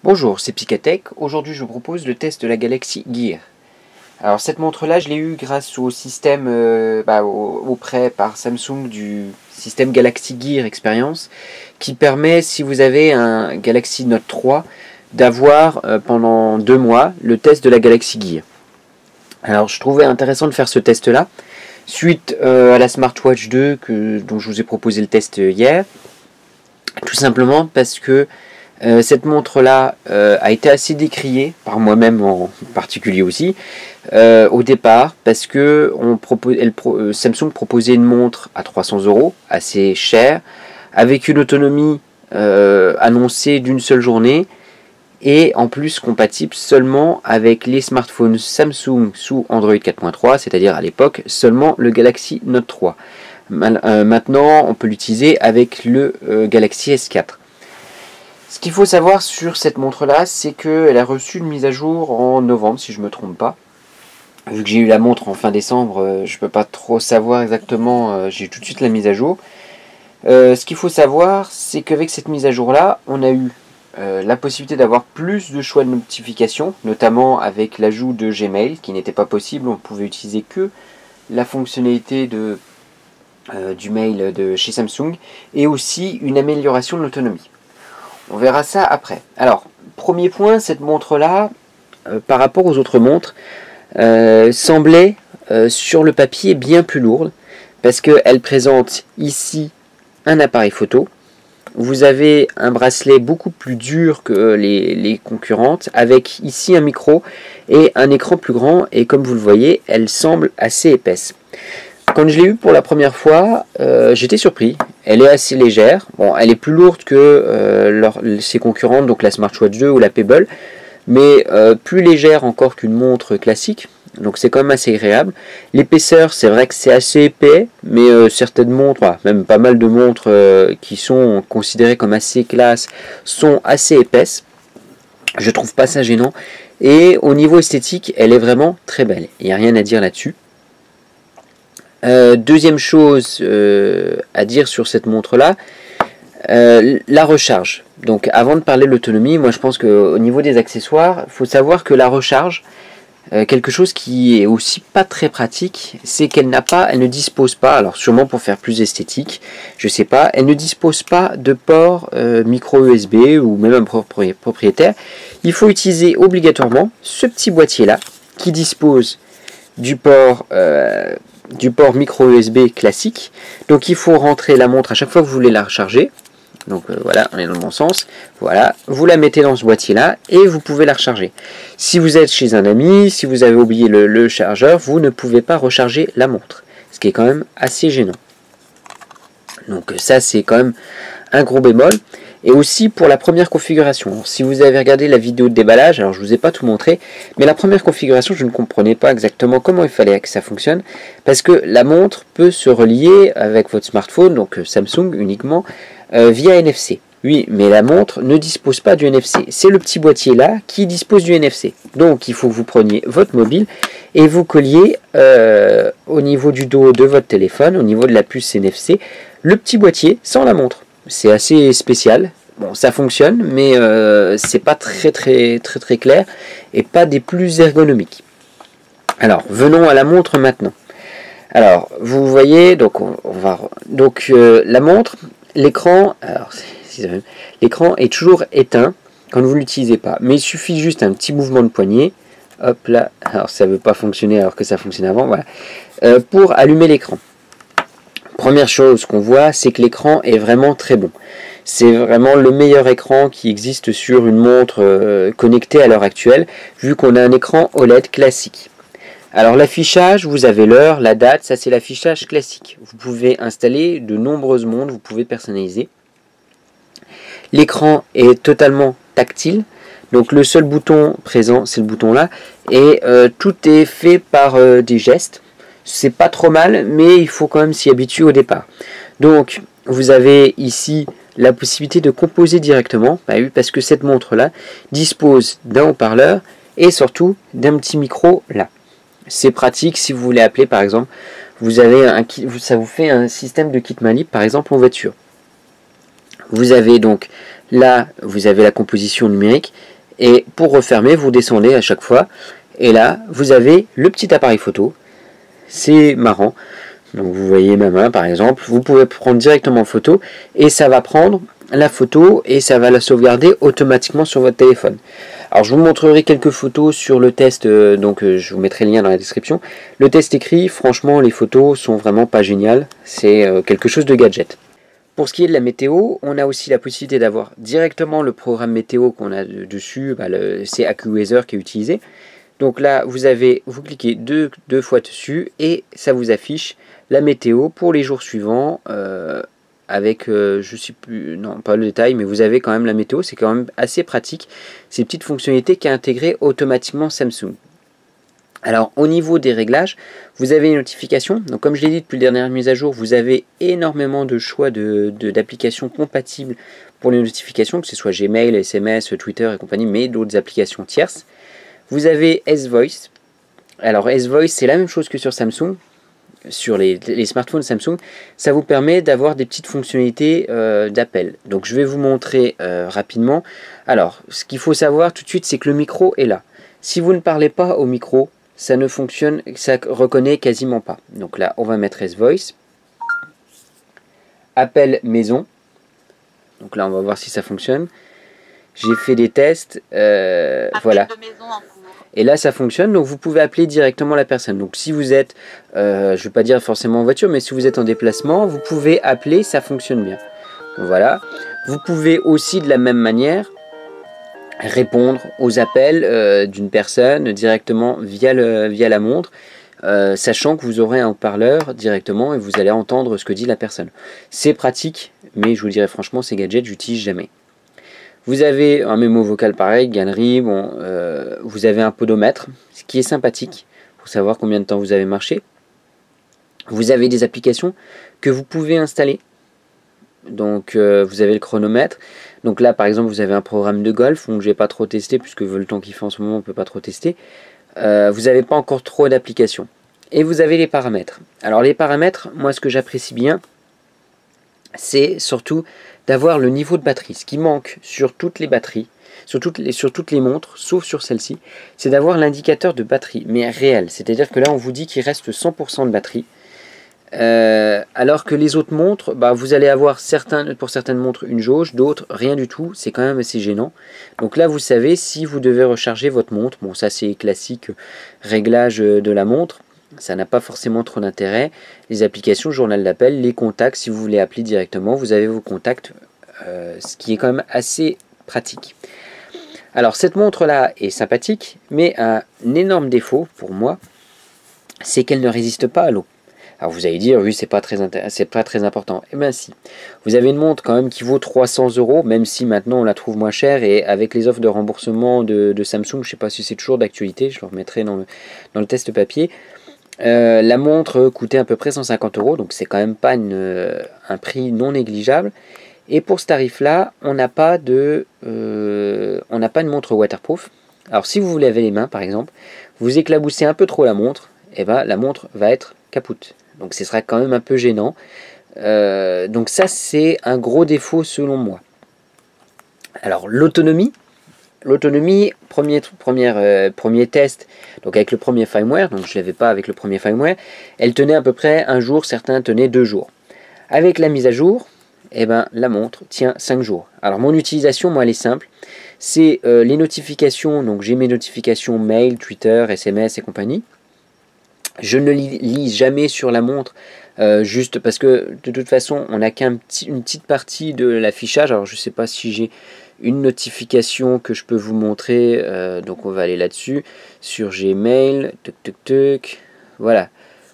Bonjour, c'est Picatech. Aujourd'hui, je vous propose le test de la Galaxy Gear. Alors, cette montre-là, je l'ai eue grâce au système au prêt par Samsung du système Galaxy Gear Experience qui permet, si vous avez un Galaxy Note 3, d'avoir pendant 2 mois le test de la Galaxy Gear. Alors, je trouvais intéressant de faire ce test-là suite à la Smartwatch 2 dont je vous ai proposé le test hier. Tout simplement parce que cette montre-là a été assez décriée, par moi-même en particulier aussi, au départ, parce que Samsung proposait une montre à 300 €, assez chère, avec une autonomie annoncée d'une seule journée, et en plus compatible seulement avec les smartphones Samsung sous Android 4.3, c'est-à-dire à l'époque seulement le Galaxy Note 3. Maintenant, on peut l'utiliser avec le Galaxy S4. Ce qu'il faut savoir sur cette montre-là, c'est qu'elle a reçu une mise à jour en novembre, si je ne me trompe pas. Vu que j'ai eu la montre en fin décembre, je ne peux pas trop savoir exactement, j'ai eu tout de suite la mise à jour. Ce qu'il faut savoir, c'est qu'avec cette mise à jour-là, on a eu la possibilité d'avoir plus de choix de notifications, notamment avec l'ajout de Gmail, qui n'était pas possible, on ne pouvait utiliser que la fonctionnalité du mail de chez Samsung, et aussi une amélioration de l'autonomie. On verra ça après. Alors, premier point, cette montre-là, par rapport aux autres montres, semblait sur le papier bien plus lourde, parce qu'elle présente ici un appareil photo. Vous avez un bracelet beaucoup plus dur que les concurrentes, avec ici un micro et un écran plus grand, et comme vous le voyez, elle semble assez épaisse. Quand je l'ai eu pour la première fois, j'étais surpris. Elle est assez légère. Bon, elle est plus lourde que ses concurrentes, donc la Smartwatch 2 ou la Pebble, mais plus légère encore qu'une montre classique. Donc c'est quand même assez agréable. L'épaisseur, c'est vrai que c'est assez épais, mais certaines montres, même pas mal de montres qui sont considérées comme assez classe, sont assez épaisses. Je trouve pas ça gênant. Et au niveau esthétique, elle est vraiment très belle. Il n'y a rien à dire là-dessus. Deuxième chose à dire sur cette montre-là, la recharge. Donc avant de parler de l'autonomie, moi je pense qu'au niveau des accessoires, il faut savoir que la recharge, quelque chose qui est aussi pas très pratique, c'est qu'elle ne dispose pas, alors sûrement pour faire plus esthétique, je sais pas, elle ne dispose pas de port micro USB ou même un propriétaire. Il faut utiliser obligatoirement ce petit boîtier-là qui dispose du port micro USB classique. Donc il faut rentrer la montre à chaque fois que vous voulez la recharger. Donc voilà, on est dans le bon sens. Voilà, vous la mettez dans ce boîtier là et vous pouvez la recharger. Si vous êtes chez un ami, si vous avez oublié le chargeur, vous ne pouvez pas recharger la montre, ce qui est quand même assez gênant. Donc ça c'est quand même un gros bémol. Et aussi pour la première configuration. Alors, si vous avez regardé la vidéo de déballage, alors je ne vous ai pas tout montré, mais la première configuration, je ne comprenais pas exactement comment il fallait que ça fonctionne, parce que la montre peut se relier avec votre smartphone, donc Samsung uniquement, via NFC. Oui, mais la montre ne dispose pas du NFC. C'est le petit boîtier là qui dispose du NFC. Donc il faut que vous preniez votre mobile et vous colliez au niveau du dos de votre téléphone, au niveau de la puce NFC, le petit boîtier sans la montre. C'est assez spécial. Bon, ça fonctionne, mais c'est pas très clair et pas des plus ergonomiques. Alors, venons à la montre maintenant. Alors, vous voyez, donc la montre, l'écran, l'écran est toujours éteint quand vous ne l'utilisez pas, mais il suffit juste un petit mouvement de poignet. Hop là, alors ça ne veut pas fonctionner alors que ça fonctionnait avant. Voilà, pour allumer l'écran. Première chose qu'on voit, c'est que l'écran est vraiment très bon. C'est vraiment le meilleur écran qui existe sur une montre connectée à l'heure actuelle, vu qu'on a un écran OLED classique. Alors l'affichage, vous avez l'heure, la date, ça c'est l'affichage classique. Vous pouvez installer de nombreuses montres, vous pouvez personnaliser. L'écran est totalement tactile, donc le seul bouton présent, c'est le bouton là, et tout est fait par des gestes. C'est pas trop mal, mais il faut quand même s'y habituer au départ. Donc, vous avez ici la possibilité de composer directement, parce que cette montre-là dispose d'un haut-parleur et surtout d'un petit micro là. C'est pratique si vous voulez appeler par exemple, vous avez ça vous fait un système de kit main libre par exemple en voiture. Vous avez donc là, vous avez la composition numérique Et pour refermer, vous descendez à chaque fois. Et là, vous avez le petit appareil photo. C'est marrant. Donc vous voyez ma main par exemple. Vous pouvez prendre directement en photo. Et ça va prendre la photo et ça va la sauvegarder automatiquement sur votre téléphone. Alors je vous montrerai quelques photos sur le test. Je vous mettrai le lien dans la description. Le test écrit, franchement les photos sont vraiment pas géniales. C'est quelque chose de gadget. Pour ce qui est de la météo, on a aussi la possibilité d'avoir directement le programme météo qu'on a dessus, c'est AccuWeather qui est utilisé. Donc là, vous cliquez deux fois dessus et ça vous affiche la météo pour les jours suivants avec, je sais plus, non pas le détail, mais vous avez quand même la météo, c'est quand même assez pratique. Ces petites fonctionnalités qu'a intégré automatiquement Samsung. Alors au niveau des réglages, vous avez les notifications. Donc comme je l'ai dit depuis la dernière mise à jour, vous avez énormément de choix d'applications compatibles pour les notifications, que ce soit Gmail, SMS, Twitter et compagnie, mais d'autres applications tierces. Vous avez S-Voice. Alors S-Voice, c'est la même chose que sur Samsung, sur les smartphones Samsung. Ça vous permet d'avoir des petites fonctionnalités d'appel. Donc je vais vous montrer rapidement. Alors ce qu'il faut savoir tout de suite, c'est que le micro est là. Si vous ne parlez pas au micro, ça ne fonctionne, ça reconnaît quasiment pas. Donc là, on va mettre S-Voice. Appel maison. Donc là, on va voir si ça fonctionne. J'ai fait des tests. Voilà. Et là, ça fonctionne. Donc vous pouvez appeler directement la personne. Donc si vous êtes, je ne vais pas dire forcément en voiture, mais si vous êtes en déplacement, vous pouvez appeler, ça fonctionne bien. Donc, voilà. Vous pouvez aussi de la même manière répondre aux appels d'une personne directement via la montre, sachant que vous aurez un haut-parleur directement et vous allez entendre ce que dit la personne. C'est pratique, mais je vous dirais franchement, ces gadgets, j'utilise jamais. Vous avez un mémo vocal pareil, galerie, vous avez un podomètre, ce qui est sympathique pour savoir combien de temps vous avez marché. Vous avez des applications que vous pouvez installer. Donc vous avez le chronomètre. Donc là par exemple vous avez un programme de golf, donc je vais pas trop tester puisque vu le temps qu'il fait en ce moment on peut pas trop tester. Vous n'avez pas encore trop d'applications. Et vous avez les paramètres. Alors les paramètres, moi ce que j'apprécie bien, c'est surtout d'avoir le niveau de batterie. Ce qui manque sur toutes les batteries, sur toutes les montres, sauf sur celle-ci, c'est d'avoir l'indicateur de batterie, mais réel. C'est-à-dire que là on vous dit qu'il reste 100% de batterie. Alors que les autres montres, vous allez avoir pour certaines montres une jauge, d'autres rien du tout, c'est quand même assez gênant. Donc là vous savez si vous devez recharger votre montre, bon ça c'est classique réglage de la montre, ça n'a pas forcément trop d'intérêt. Les applications, journal d'appel, les contacts, si vous voulez appeler directement, vous avez vos contacts, ce qui est quand même assez pratique. Alors cette montre là est sympathique, mais un énorme défaut pour moi, c'est qu'elle ne résiste pas à l'eau. Alors vous allez dire, oui, c'est pas très important. Eh bien si, vous avez une montre quand même qui vaut 300 €, même si maintenant on la trouve moins chère, et avec les offres de remboursement de Samsung, je ne sais pas si c'est toujours d'actualité, je le remettrai dans le test papier. La montre coûtait à peu près 150 €, donc c'est quand même pas un prix non négligeable. Et pour ce tarif-là, on n'a pas une montre waterproof. Alors si vous vous lavez les mains par exemple, vous éclaboussez un peu trop la montre, et la montre va être capoute. Donc ce sera quand même un peu gênant. Donc ça c'est un gros défaut selon moi. Alors l'autonomie, premier test, donc avec le premier firmware, donc je ne l'avais pas avec le premier firmware, elle tenait à peu près un jour, certains tenaient 2 jours. Avec la mise à jour, la montre tient 5 jours. Alors mon utilisation, moi elle est simple, c'est les notifications, donc j'ai mes notifications mail, Twitter, SMS et compagnie. Je ne lis jamais sur la montre, juste parce que de toute façon on n'a qu'une petite partie de l'affichage. Alors je ne sais pas si j'ai une notification que je peux vous montrer, donc on va aller là-dessus, sur Gmail, voilà.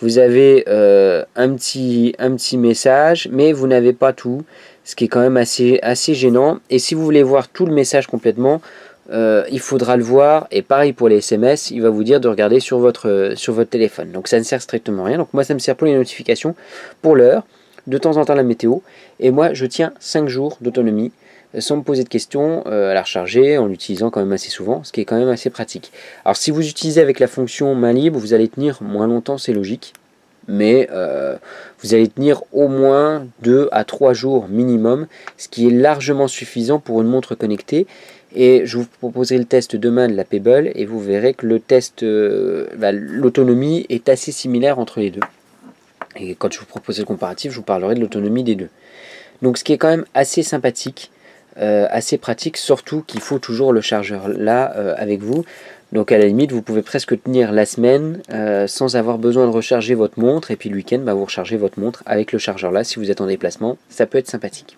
Vous avez un petit message, mais vous n'avez pas tout, ce qui est quand même assez gênant. Et si vous voulez voir tout le message complètement, il faudra le voir, et pareil pour les SMS, il va vous dire de regarder sur votre téléphone. Donc ça ne sert strictement à rien. Donc moi ça me sert pour les notifications, pour l'heure, de temps en temps la météo, et moi je tiens 5 jours d'autonomie sans me poser de questions à la recharger, en l'utilisant quand même assez souvent, ce qui est quand même assez pratique. Alors si vous utilisez avec la fonction main libre, vous allez tenir moins longtemps, c'est logique, mais vous allez tenir au moins 2 à 3 jours minimum, ce qui est largement suffisant pour une montre connectée. Et je vous proposerai le test demain de la Pebble et vous verrez que le test, l'autonomie est assez similaire entre les deux. Et quand je vous proposerai le comparatif, je vous parlerai de l'autonomie des deux. Donc ce qui est quand même assez sympathique, assez pratique, surtout qu'il faut toujours le chargeur là avec vous. Donc à la limite, vous pouvez presque tenir la semaine sans avoir besoin de recharger votre montre. Et puis le week-end, vous rechargez votre montre avec le chargeur là si vous êtes en déplacement. Ça peut être sympathique.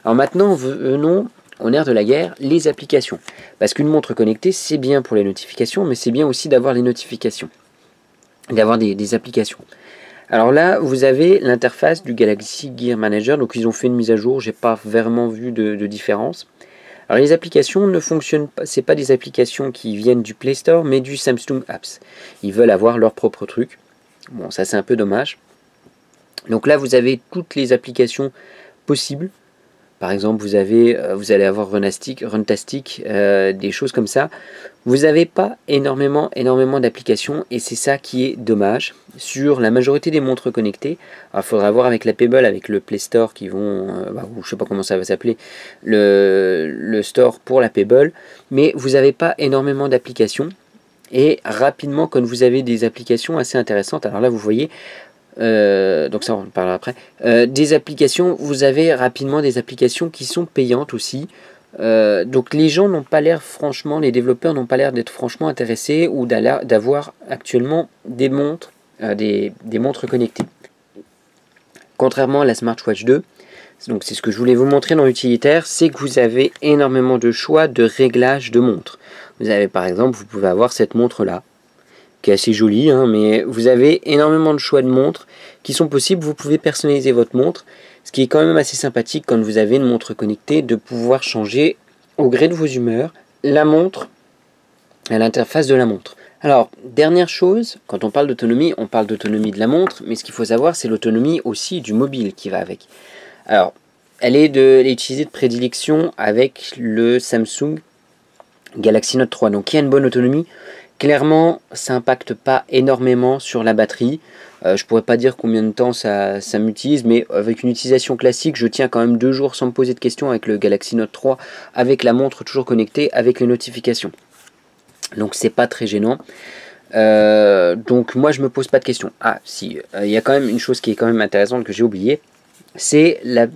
Alors maintenant, venons au nerf de la guerre, les applications. Parce qu'une montre connectée, c'est bien pour les notifications, mais c'est bien aussi d'avoir les notifications, d'avoir des applications. Alors là, vous avez l'interface du Galaxy Gear Manager. Donc ils ont fait une mise à jour, j'ai pas vraiment vu de différence. Alors les applications ne fonctionnent pas, c'est pas des applications qui viennent du Play Store, mais du Samsung Apps. Ils veulent avoir leur propre truc. Bon, ça c'est un peu dommage. Donc là, vous avez toutes les applications possibles. Par exemple, vous allez avoir Runtastic, des choses comme ça. Vous n'avez pas énormément d'applications et c'est ça qui est dommage sur la majorité des montres connectées. Alors, il faudra voir avec la Pebble, avec le Play Store qui vont, je ne sais pas comment ça va s'appeler, le store pour la Pebble, mais vous n'avez pas énormément d'applications et rapidement, quand vous avez des applications assez intéressantes, alors là vous voyez, donc ça on en parlera après, des applications, vous avez rapidement des applications qui sont payantes aussi. Donc les gens n'ont pas l'air, franchement, les développeurs n'ont pas l'air d'être franchement intéressés ou d'avoir actuellement des montres, des montres connectées. Contrairement à la Smartwatch 2, donc c'est ce que je voulais vous montrer dans l'utilitaire, c'est que vous avez énormément de choix de réglage de montres. Vous avez par exemple, vous pouvez avoir cette montre là, qui est assez jolie, hein, mais vous avez énormément de choix de montres qui sont possibles. Vous pouvez personnaliser votre montre, ce qui est quand même assez sympathique quand vous avez une montre connectée, de pouvoir changer au gré de vos humeurs la montre à l'interface de la montre. Alors, dernière chose, quand on parle d'autonomie de la montre, mais ce qu'il faut savoir, c'est l'autonomie aussi du mobile qui va avec. Alors, elle est utilisée de prédilection avec le Samsung Galaxy Note 3, donc il y a une bonne autonomie. Clairement, ça n'impacte pas énormément sur la batterie. Je pourrais pas dire combien de temps ça m'utilise, mais avec une utilisation classique, je tiens quand même 2 jours sans me poser de questions avec le Galaxy Note 3, avec la montre toujours connectée, avec les notifications. Donc c'est pas très gênant. Donc moi je me pose pas de questions. Ah si, il y a quand même une chose qui est quand même intéressante que j'ai oublié, c'est la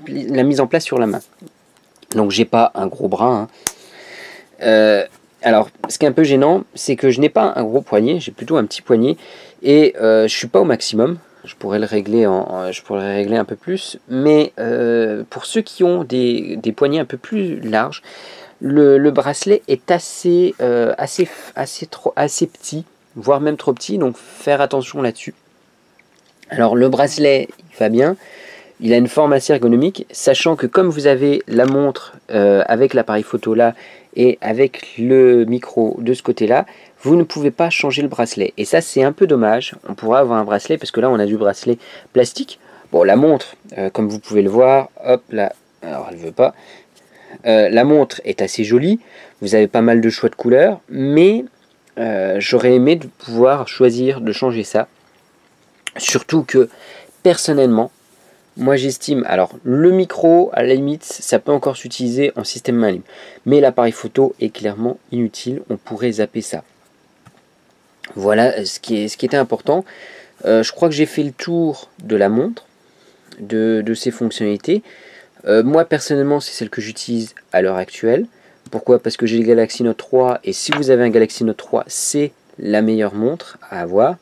mise en place sur la main. Donc j'ai pas un gros bras. Alors, ce qui est un peu gênant, c'est que je n'ai pas un gros poignet, j'ai plutôt un petit poignet, et je suis pas au maximum. Je pourrais le régler, un peu plus, mais pour ceux qui ont des poignets un peu plus larges, le bracelet est assez petit, voire même trop petit, donc faire attention là-dessus. Alors le bracelet, il va bien. Il a une forme assez ergonomique, sachant que comme vous avez la montre avec l'appareil photo là et avec le micro de ce côté-là, vous ne pouvez pas changer le bracelet. Et ça, c'est un peu dommage. On pourra avoir un bracelet, parce que là, on a du bracelet plastique. Bon, la montre, comme vous pouvez le voir, hop là, alors elle ne veut pas. La montre est assez jolie. Vous avez pas mal de choix de couleurs, mais j'aurais aimé de pouvoir choisir de changer ça. Surtout que, personnellement, moi j'estime, alors le micro à la limite ça peut encore s'utiliser en système main libre, mais l'appareil photo est clairement inutile, on pourrait zapper ça. Voilà ce qui était important. Je crois que j'ai fait le tour de la montre, de ses fonctionnalités. Moi personnellement c'est celle que j'utilise à l'heure actuelle. Pourquoi? Parce que j'ai le Galaxy Note 3 et si vous avez un Galaxy Note 3 c'est la meilleure montre à avoir.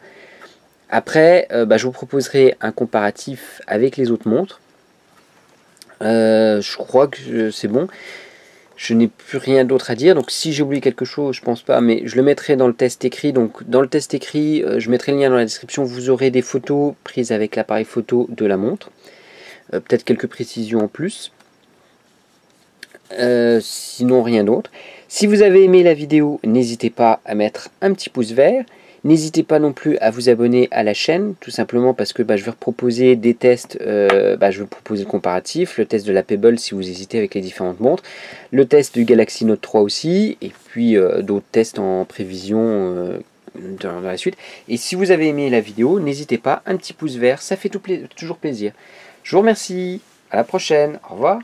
Après, je vous proposerai un comparatif avec les autres montres. Je crois que c'est bon. Je n'ai plus rien d'autre à dire. Donc si j'ai oublié quelque chose, je pense pas, mais je le mettrai dans le test écrit. Donc dans le test écrit, je mettrai le lien dans la description. Vous aurez des photos prises avec l'appareil photo de la montre. Peut-être quelques précisions en plus. Sinon rien d'autre. Si vous avez aimé la vidéo, n'hésitez pas à mettre un petit pouce vert. N'hésitez pas non plus à vous abonner à la chaîne, tout simplement parce que je vais proposer des tests, je vais proposer le comparatif, le test de la Pebble si vous hésitez avec les différentes montres, le test du Galaxy Note 3 aussi, et puis d'autres tests en prévision dans la suite. Et si vous avez aimé la vidéo, n'hésitez pas, un petit pouce vert, ça fait toujours plaisir. Je vous remercie, à la prochaine, au revoir.